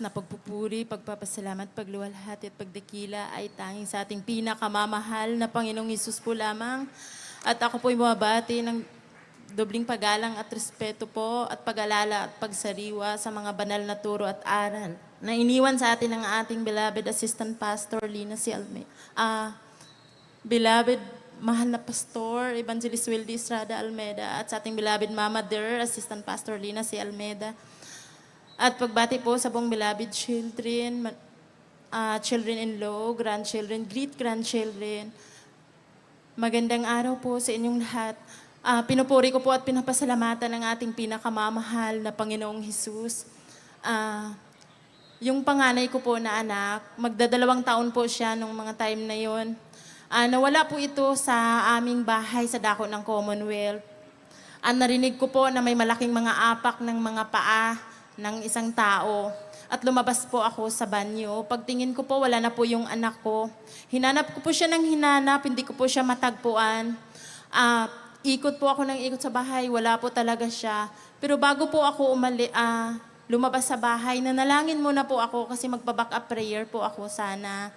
na pagpupuri, pagpapasalamat, pagluwalhati at pagdakila ay tanging sa ating pinakamamahal na Panginoong Hesus po lamang. At ako po'y bumabati ng dobling paggalang at respeto po at pag-alala at pagsariwa sa mga banal na turo at aral na iniwan sa atin ng ating beloved Assistant Pastor Lina C. Beloved mahal na Pastor Evangelist Wildy Estrada Almeda at sa ating beloved Mama Dear Assistant Pastor Lina C. Almeda. At pagbati po sa buong beloved children, children-in-law, grandchildren, great-grandchildren. Magandang araw po sa inyong lahat. Pinupuri ko po at pinapasalamatan ng ating pinakamamahal na Panginoong Hesus. Yung panganay ko po na anak, magdadalawang taon po siya nung mga time na yon. Nawala po ito sa aming bahay sa dako ng Commonwealth. Narinig ko po na may malaking mga apak ng mga paa ng isang tao. At lumabas po ako sa banyo. Pagtingin ko po, wala na po yung anak ko. Hinanap ko po siya ng hinanap, hindi ko po siya matagpuan. Ikot po ako ng ikot sa bahay, wala po talaga siya. Pero bago po ako lumabas sa bahay, nanalangin muna po ako kasi magpa-back up prayer po ako sana.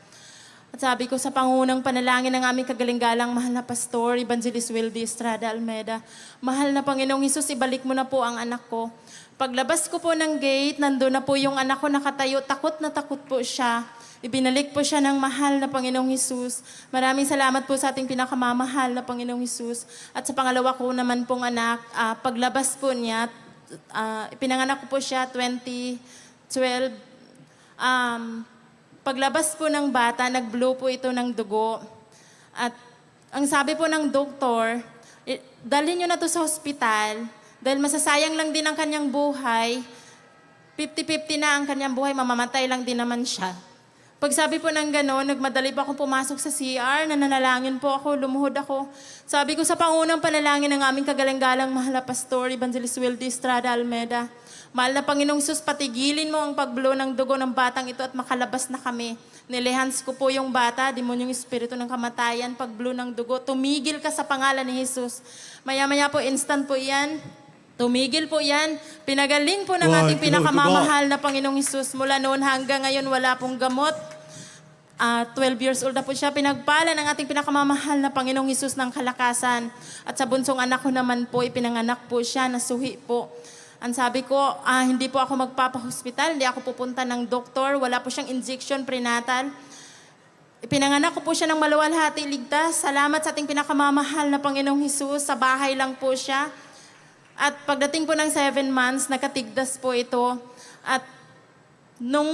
At sabi ko sa pangunang panalangin ng aming kagaling-galang mahal na Pastor Evangelist Wildy Estrada Almeda, mahal na Panginoong Hesus, ibalik mo na po ang anak ko. Paglabas ko po ng gate, nandun na po yung anak ko nakatayo, takot na takot po siya. Ibinalik po siya ng mahal na Panginoong Hesus. Maraming salamat po sa ating pinakamamahal na Panginoong Hesus. At sa pangalawa ko naman pong anak, paglabas po niya, pinanganak ko po siya 2012. Paglabas po ng bata, nag-blow po ito ng dugo. At ang sabi po ng doktor, dalhin nyo na to sa hospital dahil masasayang lang din ang kanyang buhay. 50-50 na ang kanyang buhay, mamamatay lang din naman siya. Pag sabi po ng gano'n, nagmadali po akong pumasok sa CR, nananalangin po ako, lumuhod ako. Sabi ko sa pangunang panalangin ng aming kagalang-galang mahal na Pastor Evangelist Wildy Estrada Almeda, mahal na Panginoong Hesus, patigilin mo ang pag-blow ng dugo ng batang ito at makalabas na kami. Nilehans ko po yung bata, demonyong espiritu ng kamatayan, pag-blow ng dugo. Tumigil ka sa pangalan ni Hesus. Maya-maya po, instant po yan. Tumigil po yan. Pinagaling po ng ating pinakamamahal na Panginoong Hesus. Mula noon hanggang ngayon, wala pong gamot. 12 years old na po siya. Pinagpala ng ating pinakamamahal na Panginoong Hesus ng kalakasan. At sa bunsong anak ko naman po, ipinanganak po siya, nasuhi po. Ang sabi ko, hindi po ako magpapahospital, hindi ako pupunta ng doktor, wala po siyang injection prenatal. Ipinanganak ko po siya ng maluwalhati, ligtas. Salamat sa ating pinakamamahal na Panginoong Hesus. Sa bahay lang po siya. At pagdating po ng 7 months, nakatigdas po ito. At nung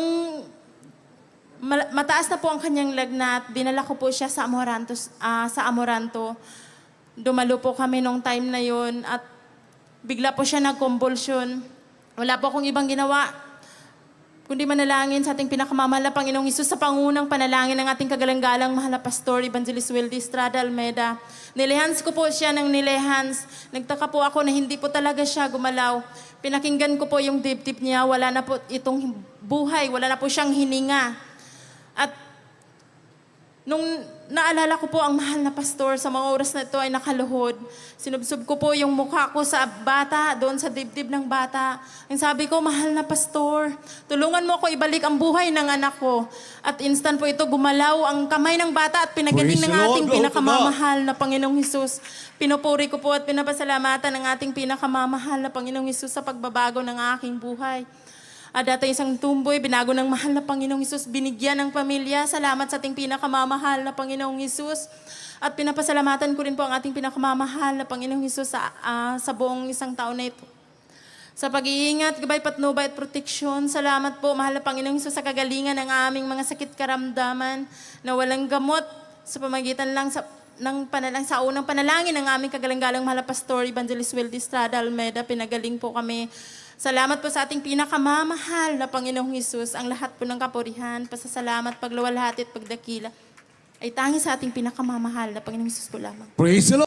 mataas na po ang kanyang lagnat, dinala ko po siya sa Amoranto. Dumalo po kami nung time na yon at bigla po siya nag-convulsion. Wala po akong ibang ginawa, kundi manalangin sa ating pinakamamahal na Panginoong Hesus sa pangunang panalangin ng ating kagalang-galang mahal na Pastor Evangelist Wildy Estrada Almeda. Nilehans ko po siya ng nilehans. Nagtaka po ako na hindi po talaga siya gumalaw. Pinakinggan ko po yung dibdib niya. Wala na po itong buhay. Wala na po siyang hininga. At nung naalala ko po ang mahal na Pastor sa mga oras na ito ay nakaluhod, sinubsob ko po yung mukha ko sa bata, doon sa dibdib ng bata. Ang sabi ko, mahal na Pastor, tulungan mo ako ibalik ang buhay ng anak ko. At instant po ito, gumalaw ang kamay ng bata at pinagaling ng ating pinakamamahal na Panginoong Hesus. Pinupuri ko po at pinapasalamatan ng ating pinakamamahal na Panginoong Hesus sa pagbabago ng aking buhay. Dati isang tumboy, binago ng mahal na Panginoong Hesus, binigyan ng pamilya. Salamat sa ating pinakamamahal na Panginoong Hesus. At pinapasalamatan ko rin po ang ating pinakamamahal na Panginoong Hesus sa buong isang taon na ito. Sa pag-iingat, gabay, patnubay at proteksyon, salamat po, mahal na Panginoong Hesus, sa kagalingan ng aming mga sakit karamdaman na walang gamot sa pamagitan lang sa unang panalangin ng aming kagalang-galang mahal na Pastor Evangelist Wildy Estrada Almeda. Pinagaling po kami. Salamat po sa ating pinakamamahal na Panginoong Hesus. Ang lahat po ng kapurihan, pasasalamat, pagluwalhati at pagdakila ay tanging sa ating pinakamamahal na Panginoong Hesus po lamang. Praise the Lord!